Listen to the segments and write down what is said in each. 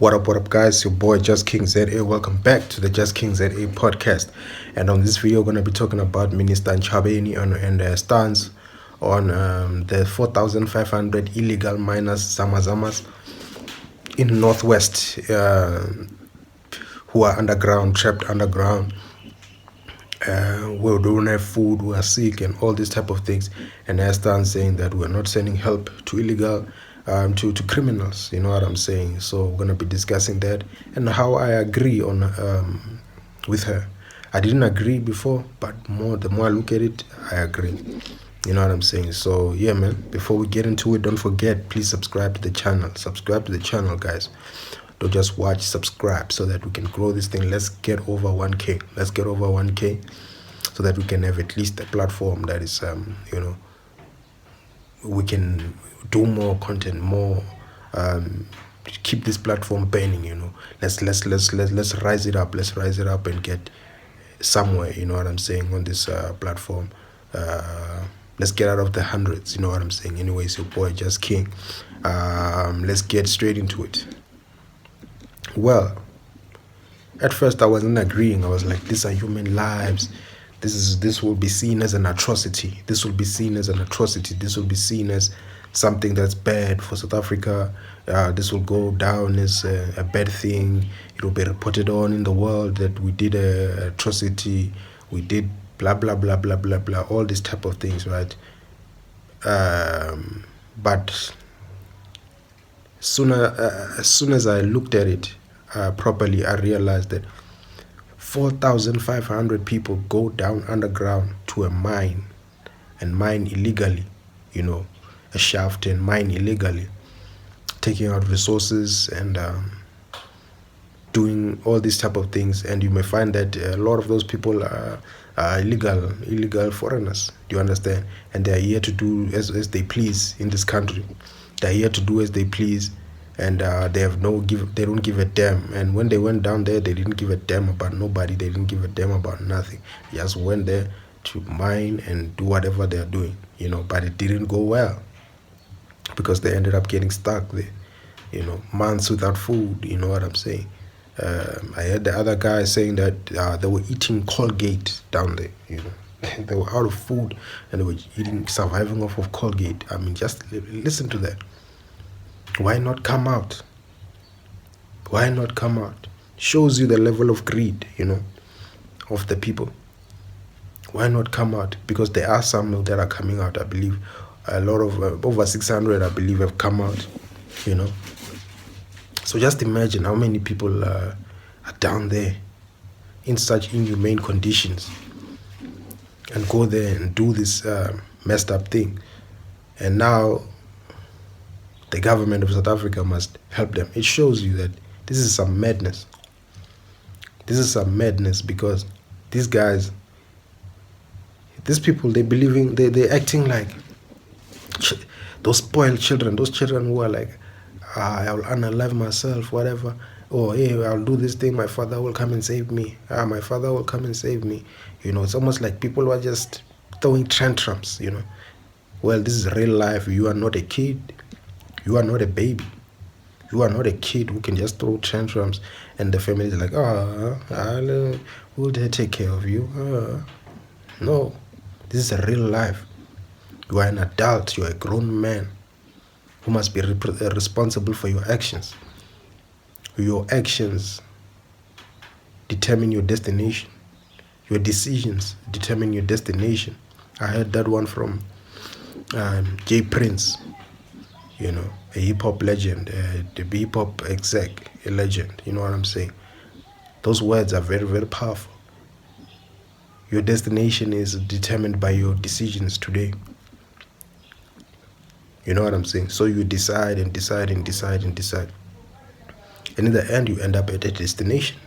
What up, guys? Your boy Just King ZA. Welcome back to the Just King ZA podcast. And on this video, we're going to be talking about Minister Ntshavheni and stance on the 4,500 illegal miners, ZAMAS, in Northwest, who are underground, trapped underground, who don't have food, who are sick, and all these type of things. And I stand saying that we're not sending help to illegal, to criminals. You know what I'm saying? So we're gonna be discussing that and how I agree on with her. I didn't agree before, but the more I look at it, I agree. You know what I'm saying? So yeah, man. Before we get into it, don't forget, please subscribe to the channel. Subscribe to the channel, guys. Don't just watch, subscribe, so that we can grow this thing. Let's get over 1K. Let's get over 1K, so that we can have at least a platform that is, we can do more content, more, keep this platform burning. You know, let's rise it up. Let's rise it up and get somewhere. You know what I'm saying, on this platform. Let's get out of the hundreds. You know what I'm saying. Anyways, your boy Just King. Let's get straight into it. Well, at first I wasn't agreeing. I was like, these are human lives. This will be seen as an atrocity. This will be seen as an atrocity. This will be seen as something that's bad for South Africa. This will go down as a bad thing. It will be reported on in the world that we did a atrocity. We did blah blah blah blah blah blah. All these type of things, right? But as soon as I looked at it properly, I realized that 4,500 people go down underground to a mine and mine illegally, you know, a shaft and mine illegally, taking out resources and doing all these type of things. And you may find that a lot of those people are illegal foreigners. Do you understand? And they are here to do as they please in this country. They're here to do as they please. And they don't give a damn. And when they went down there, they didn't give a damn about nobody. They didn't give a damn about nothing. They just went there to mine and do whatever they're doing, you know. But it didn't go well, because they ended up getting stuck there, you know, months without food. You know what I'm saying? I heard the other guy saying that they were eating Colgate down there, you know. They were out of food and they were surviving off of Colgate. I mean, just listen to that. Why not come out? Why not come out? Shows you the level of greed, you know, of the people. Why not come out? Because there are some that are coming out. I believe a lot of over 600, I believe, have come out, you know. So just imagine how many people are down there in such inhumane conditions and go there and do this messed up thing. And now the government of South Africa must help them. It shows you that this is some madness. This is some madness, because these guys, these people, they're acting like those spoiled children, those children who are like, I'll unalive myself, whatever. Oh, hey, I'll do this thing, my father will come and save me. My father will come and save me. You know, it's almost like people who are just throwing tantrums, you know. Well, this is real life. You are not a kid. You are not a baby. You are not a kid who can just throw tantrums and the family is like, we'll take care of you. No, this is a real life. You are an adult. You are a grown man who must be responsible for your actions. Your actions determine your destination. Your decisions determine your destination. I heard that one from J Prince. You know, a hip-hop legend, the hip-hop exec, a legend. You know what I'm saying? Those words are very, very powerful. Your destination is determined by your decisions today. You know what I'm saying? So you decide and decide and decide and decide. And in the end, you end up at a destination.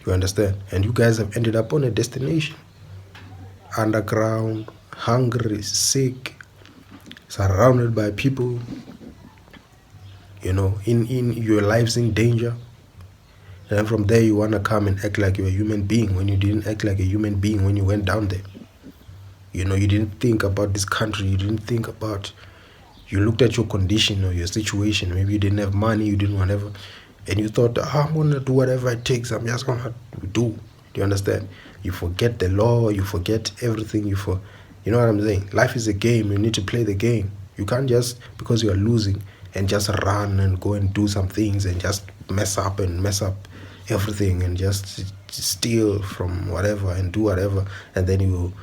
You understand? And you guys have ended up on a destination. Underground, hungry, sick, surrounded by people, you know, in your lives in danger. And then from there you want to come and act like you're a human being when you didn't act like a human being when you went down there. You know, you didn't think about this country. You didn't think about You looked at your condition or your situation. Maybe you didn't have money, you didn't whatever, and you thought, I'm gonna do whatever it takes. I'm just gonna do. Do you understand? You forget the law. You forget everything. You know what I'm saying? Life is a game. You need to play the game. You can't just, because you are losing, and just run and go and do some things and just mess up everything and just steal from whatever and do whatever. And then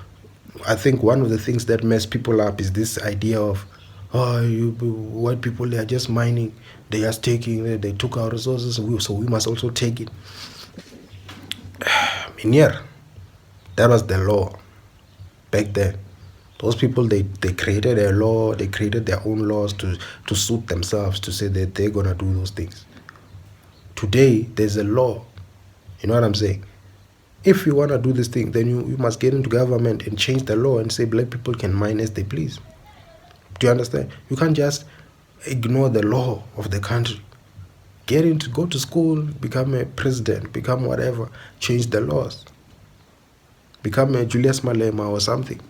I think one of the things that mess people up is this idea of, white people, they are just mining, they are taking, they took our resources, so we must also take it. Minier, that was the law back then. Those people, they created a law, they created their own laws to suit themselves, to say that they're gonna do those things. Today, there's a law. You know what I'm saying? If you wanna do this thing, then you must get into government and change the law and say black people can mine as they please. Do you understand? You can't just ignore the law of the country. Go to school, become a president, become whatever, change the laws. Become a Julius Malema or something.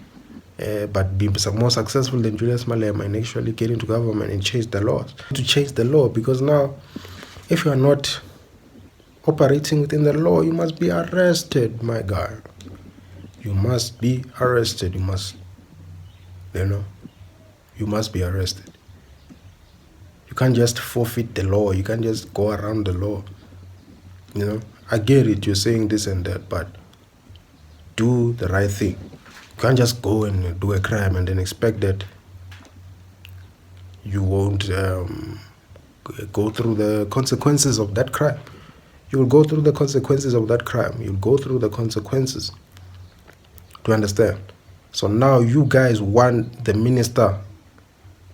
But be more successful than Julius Malema and actually get into government and change the laws. To change the law, because now, if you are not operating within the law, you must be arrested, my guy. You must be arrested. You must be arrested. You can't just forfeit the law. You can't just go around the law. I get it, you're saying this and that, but do the right thing. You can't just go and do a crime and then expect that you won't go through the consequences of that crime. You will go through the consequences of that crime. You'll go through the consequences. Do you understand? So now you guys want the minister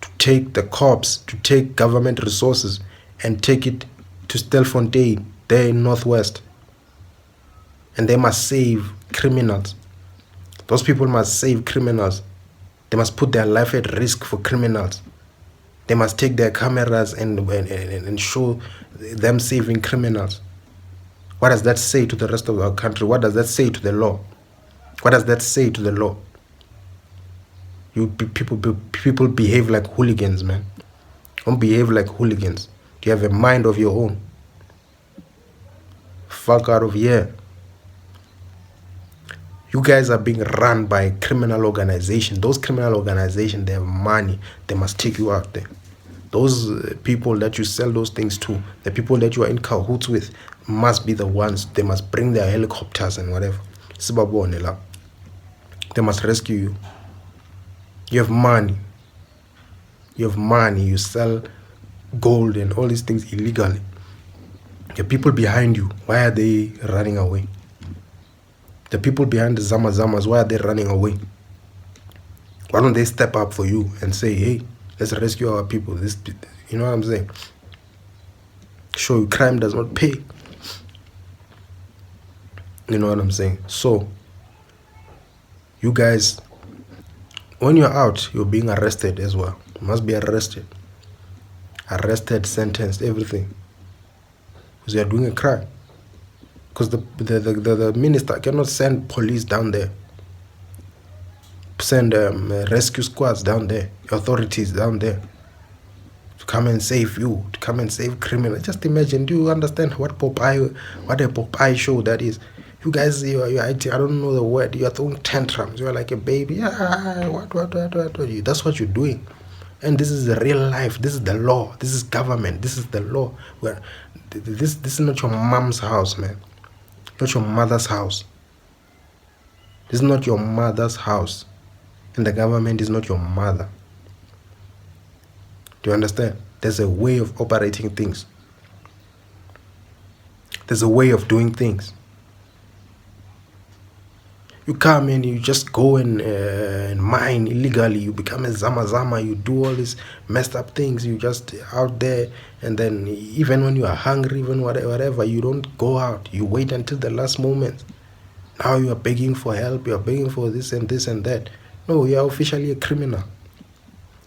to take the cops, to take government resources and take it to Stillfontein, there in Northwest. And they must save criminals. Those people must save criminals. They must put their life at risk for criminals. They must take their cameras and show them saving criminals. What does that say to the rest of our country? What does that say to the law? What does that say to the law? People behave like hooligans, man. Don't behave like hooligans. You have a mind of your own. Fuck out of here. You guys are being run by a criminal organization. Those criminal organizations, they have money. They must take you out there. Those people that you sell those things to, the people that you are in cahoots with, must be the ones. They must bring their helicopters and whatever. They must rescue you. You have money. You have money. You sell gold and all these things illegally. The people behind you, why are they running away? The people behind the ZAMAS, why are they running away? Why don't they step up for you and say, hey, let's rescue our people? You know what I'm saying? Show you crime does not pay. You know what I'm saying? So, you guys, when you're out, you're being arrested as well. You must be arrested. Arrested, sentenced, everything. Because you're doing a crime. Because the minister cannot send police down there. Send rescue squads down there. Authorities down there. To come and save you. To come and save criminals. Just imagine, do you understand what a Popeye show that is? You guys, you're acting, I don't know the word, you're throwing tantrums. You're like a baby. What? That's what you're doing. And this is the real life. This is the law. This is government. This is the law. This is not your mom's house, man. Not your mother's house. This is not your mother's house. And the government is not your mother. Do you understand? There's a way of operating things. There's a way of doing things. You come and you just go and mine illegally. You become a zama. You do all these messed up things. You just out there. And then even when you are hungry, even whatever, you don't go out. You wait until the last moment. Now you are begging for help. You are begging for this and that. No, you are officially a criminal.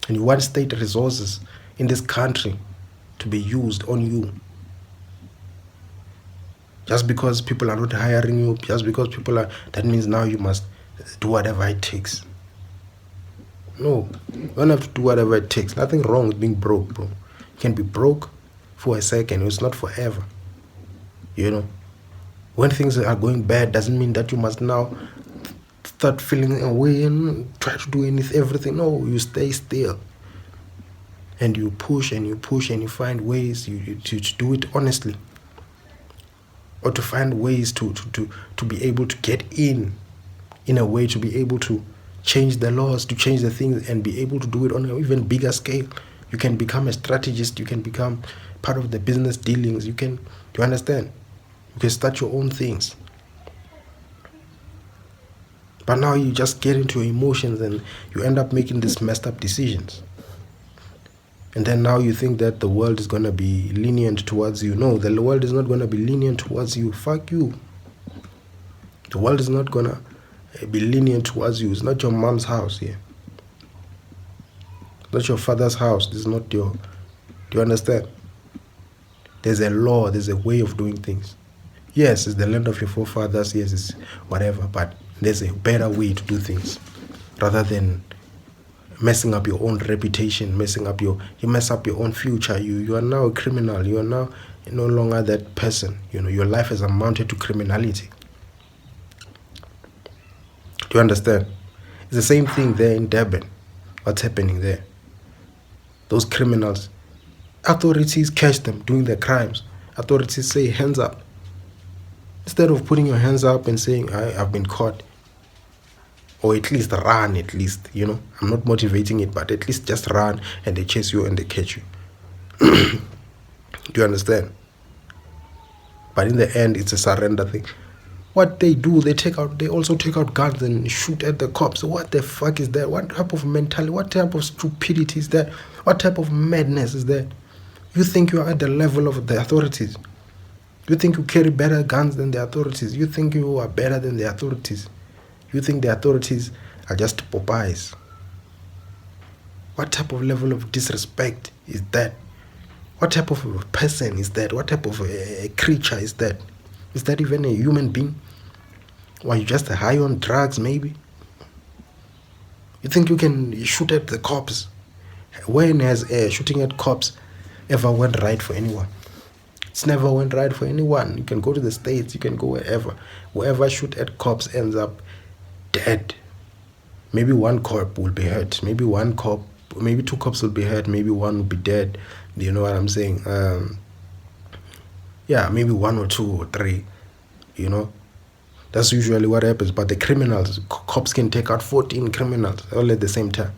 And you want state resources in this country to be used on you. Just because people are not hiring you, just because people are, that means now you must do whatever it takes. No, you don't have to do whatever it takes. Nothing wrong with being broke, bro. You can be broke for a second. It's not forever. You know, when things are going bad, doesn't mean that you must now start feeling away and try to do everything. No, you stay still. And you push and you push and you find ways to do it honestly. Or to find ways to be able to get in a way to be able to change the laws, to change the things, and be able to do it on an even bigger scale. You can become a strategist. You can become part of the business dealings. You understand? You can start your own things. But now you just get into your emotions and you end up making these messed up decisions. And then now you think that the world is going to be lenient towards you. No, the world is not going to be lenient towards you. Fuck you. The world is not going to be lenient towards you. It's not your mom's house here. It's not your father's house. This is not your... Do you understand? There's a law. There's a way of doing things. Yes, it's the land of your forefathers. Yes, it's whatever. But there's a better way to do things. Rather than messing up your own reputation, you mess up your own future. You are now a criminal. You are now no longer that person. You know, your life has amounted to criminality. Do you understand? It's the same thing there in Durban. What's happening there? Those criminals, authorities catch them doing their crimes. Authorities say, hands up. Instead of putting your hands up and saying, I've been caught, or at least run, you know. I'm not motivating it, but at least just run, and they chase you and they catch you. Do you understand? But in the end, it's a surrender thing. What they do, they also take out guns and shoot at the cops. What the fuck is that? What type of mentality, what type of stupidity is that? What type of madness is that? You think you are at the level of the authorities? You think you carry better guns than the authorities? You think you are better than the authorities? You think the authorities are just Popeyes? What type of level of disrespect is that? What type of person is that? What type of a creature is that? Is that even a human being? Or are you just high on drugs, maybe? You think you can shoot at the cops? When has shooting at cops ever went right for anyone? It's never went right for anyone. You can go to the States, you can go wherever. Whoever shoot at cops ends up dead. Maybe one cop will be hurt. Maybe two cops will be hurt. Maybe one will be dead. You know what I'm saying? Yeah, maybe one or two or three. You know, that's usually what happens. But the criminals, cops can take out 14 criminals all at the same time.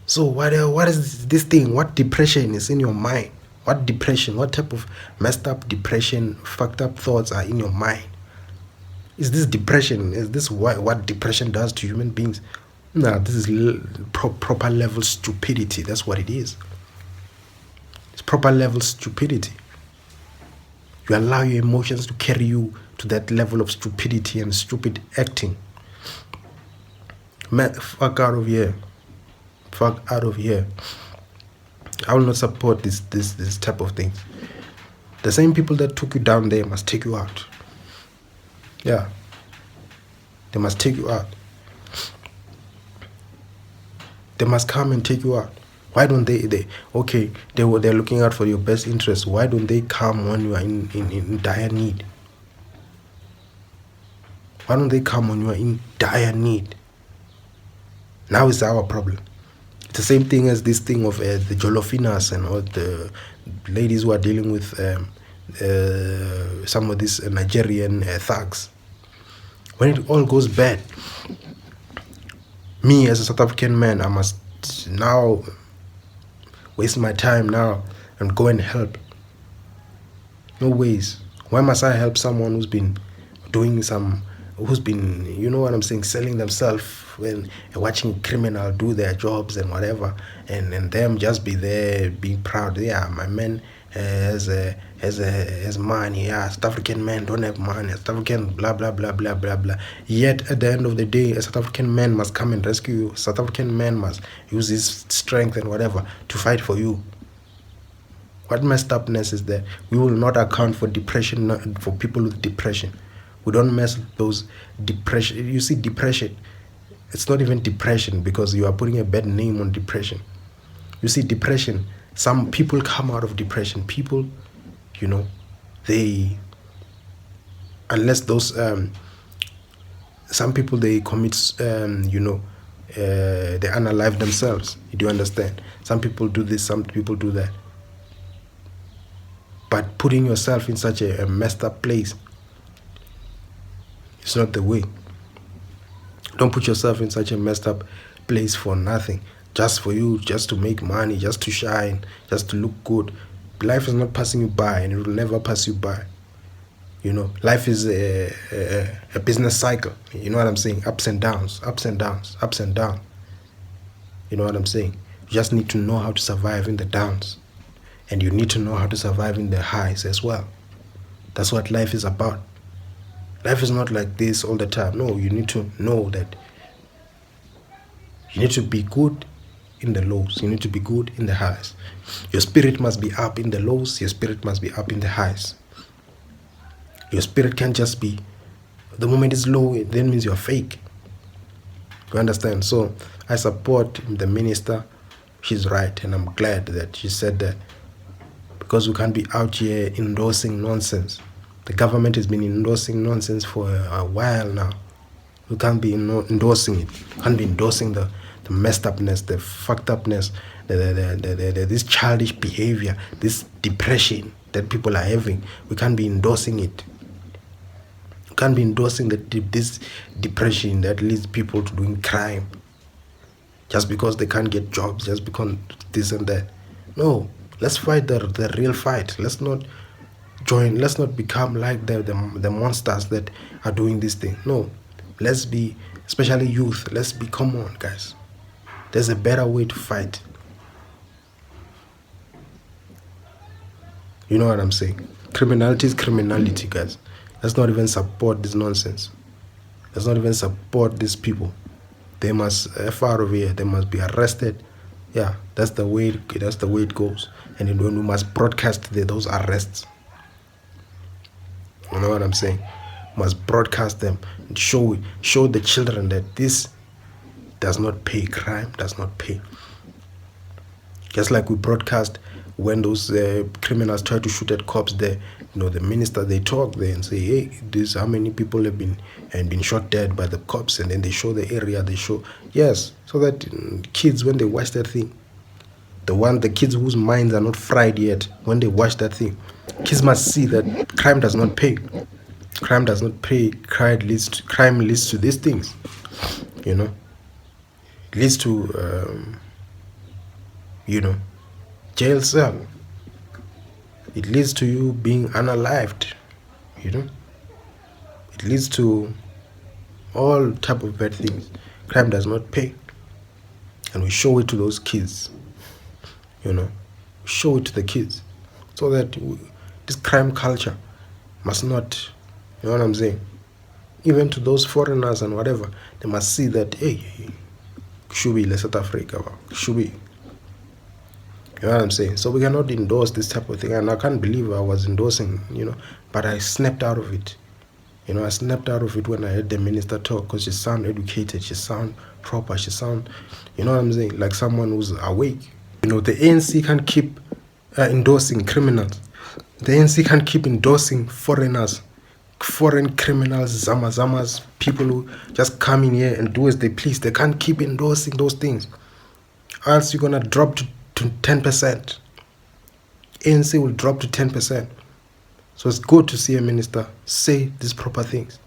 So what is this thing? What depression is in your mind? What depression? What type of messed up depression, fucked up thoughts are in your mind? Is this depression? Is this what depression does to human beings? No, this is proper level stupidity. That's what it is. It's proper level stupidity. You allow your emotions to carry you to that level of stupidity and stupid acting. Man, fuck out of here. Fuck out of here. I will not support this type of thing. The same people that took you down there must take you out. Yeah. They must take you out. They must come and take you out. Why don't they're looking out for your best interest. Why don't they come when you are in dire need? Why don't they come when you are in dire need? Now is our problem. It's the same thing as this thing of the Jolofinas and all the ladies who are dealing with some of these Nigerian thugs. When it all goes bad, me as a South African man, I must now waste my time now and go and help. No ways. Why must I help someone who's been you know what I'm saying, selling themselves when watching criminal do their jobs and whatever, and them just be there being proud. Yeah, my man has money. Yeah, South African men don't have money. South African blah blah blah blah blah blah. Yet at the end of the day, a South African man must come and rescue you. South African man must use his strength and whatever to fight for you. What messed upness is that? We will not account for depression, for people with depression. We don't mess with those depression. You see, depression, It's not even depression, because you are putting a bad name on depression. You see, depression, some people come out of depression. People, they, unless those, some people, they commit, they unalive themselves. Do you understand? Some people do this, some people do that. But putting yourself in such a messed up place, it's not the way. Don't put yourself in such a messed up place for nothing. Just for you, just to make money, just to shine, just to look good. Life is not passing you by, and it will never pass you by. Life is a business cycle. You know what I'm saying? Ups and downs, ups and downs, ups and downs. You know what I'm saying? You just need to know how to survive in the downs. And you need to know how to survive in the highs as well. That's what life is about. Life is not like this all the time. No, you need to know that you need to be good in the lows. You need to be good in the highs. Your spirit must be up in the lows. Your spirit must be up in the highs. Your spirit can't just be, the moment it's low, it then means you're fake. You understand? So I support the minister. She's right, and I'm glad that she said that, because we can't be out here endorsing nonsense. The government has been endorsing nonsense for a while now. We can't be endorsing it. We can't be endorsing the messed upness, the fucked upness, this childish behavior, this depression that people are having. We can't be endorsing it. We can't be endorsing this depression that leads people to doing crime just because they can't get jobs, just because this and that. No, let's fight the real fight. Let's not become like the monsters that are doing this thing. No, let's be, especially youth, let's be, come on guys, there's a better way to fight. You know what I'm saying? Criminality is criminality, guys. Let's not even support this nonsense. Let's not even support these people. They must F out of here. They must be arrested. Yeah, that's the way it goes. And then we must broadcast those arrests. You know what I'm saying? Must broadcast them and show the children that this does not pay. Crime does not pay. Just like we broadcast when those criminals try to shoot at cops there, the minister, they talk there and say, hey, this how many people have been shot dead by the cops, and then they show the area, they show, yes, so that kids, when they watch that thing, the kids whose minds are not fried yet, when they watch that thing, kids must see that crime does not pay. Crime does not pay. Crime leads to these things. It leads to jail cell. It leads to you being unalived. It leads to all type of bad things. Crime does not pay. And we show it to those kids. Show it to the kids, so that this crime culture must not, you know what I'm saying? Even to those foreigners and whatever, they must see that, hey, should be South Africa, should be. You know what I'm saying? So we cannot endorse this type of thing. And I can't believe I was endorsing, but I snapped out of it. I snapped out of it when I heard the minister talk, because she sound educated, she sound proper, she sound, you know what I'm saying, like someone who's awake. The ANC can't keep endorsing criminals. The ANC can't keep endorsing foreigners, foreign criminals, ZAMAS, people who just come in here and do as they please. They can't keep endorsing those things. Else you're going to drop to 10%. ANC will drop to 10%. So it's good to see a minister say these proper things.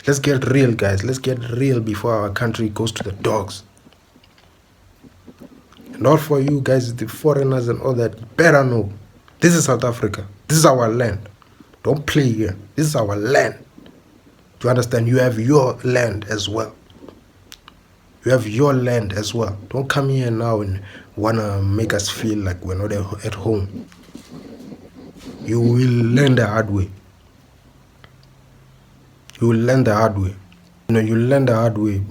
Let's get real, guys. Let's get real before our country goes to the dogs. Not for you guys, the foreigners and all that. Better know, this is South Africa. This is our land. Don't play here. This is our land. Do you understand? You have your land as well. You have your land as well. Don't come here now and want to make us feel like we're not at home. You will learn the hard way. You will learn the hard way. You learn the hard way.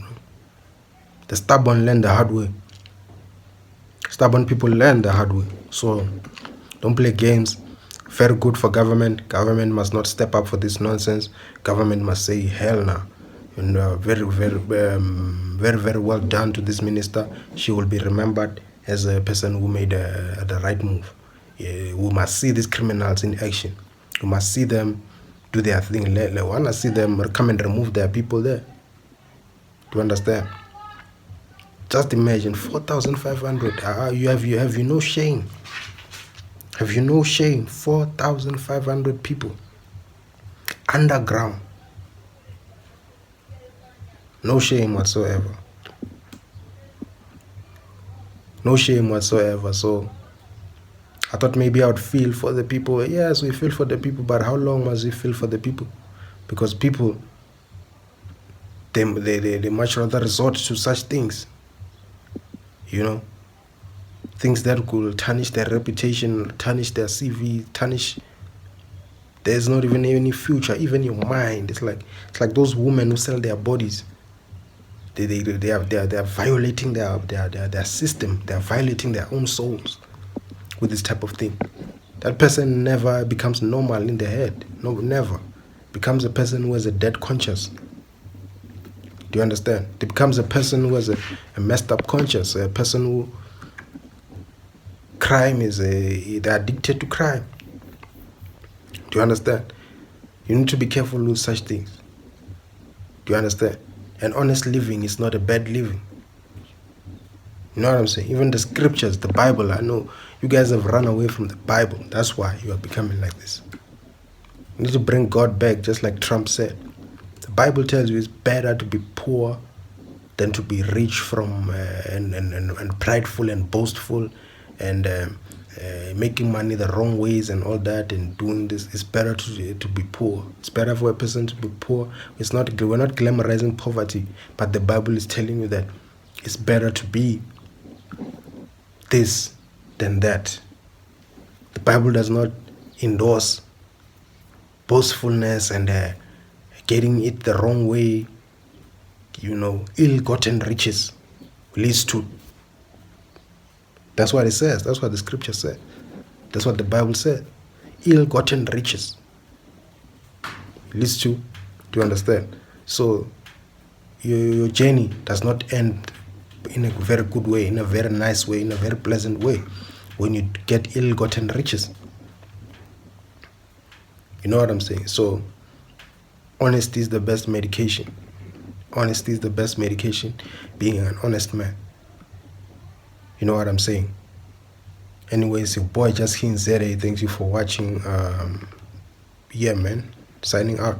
The stubborn learn the hard way. Stubborn people learn the hard way. So don't play games. Very good for government. Government must not step up for this nonsense. Government must say, hell no. And very well done to this minister. She will be remembered as a person who made the right move. Yeah, we must see these criminals in action. We must see them do their thing. We want to see them come and remove their people there. Do you understand? Just imagine 4,500. You have no shame. Have you no shame? 4,500 people underground. No shame whatsoever. No shame whatsoever. So I thought maybe I would feel for the people. Yes, we feel for the people, but how long must we feel for the people? Because people, they much rather resort to such things. You know, things that could tarnish their reputation, tarnish their CV, tarnish. There's not even any future, even your mind. It's like those women who sell their bodies. They are violating their system. They are violating their own souls with this type of thing. That person never becomes normal in their head. No, never. Becomes a person who has a dead conscience. Do you understand? It becomes a person who has a messed up conscience, a person who crime is they're addicted to crime. Do you understand? You need to be careful with such things. Do you understand? And honest living is not a bad living. You know what I'm saying? Even the scriptures, the Bible, I know you guys have run away from the Bible. That's why you are becoming like this. You need to bring God back, just like Trump said. The Bible tells you it's better to be poor than to be rich from and prideful and boastful and making money the wrong ways and all that and doing this. It's better to be poor. It's better for a person to be poor. We're not glamorizing poverty, but the Bible is telling you that it's better to be this than that. The Bible does not endorse boastfulness and getting it the wrong way. You know, ill-gotten riches leads to. That's what it says. That's what the scripture said. That's what the Bible said. Ill-gotten riches leads to. Do you understand? So your journey does not end in a very good way, in a very nice way, in a very pleasant way when you get ill-gotten riches. You know what I'm saying? So honesty is the best medication. Honesty is the best medication, being an honest man. You know what I'm saying? Anyways, your boy Just Zere, thanks you for watching. Yeah, man. Signing out.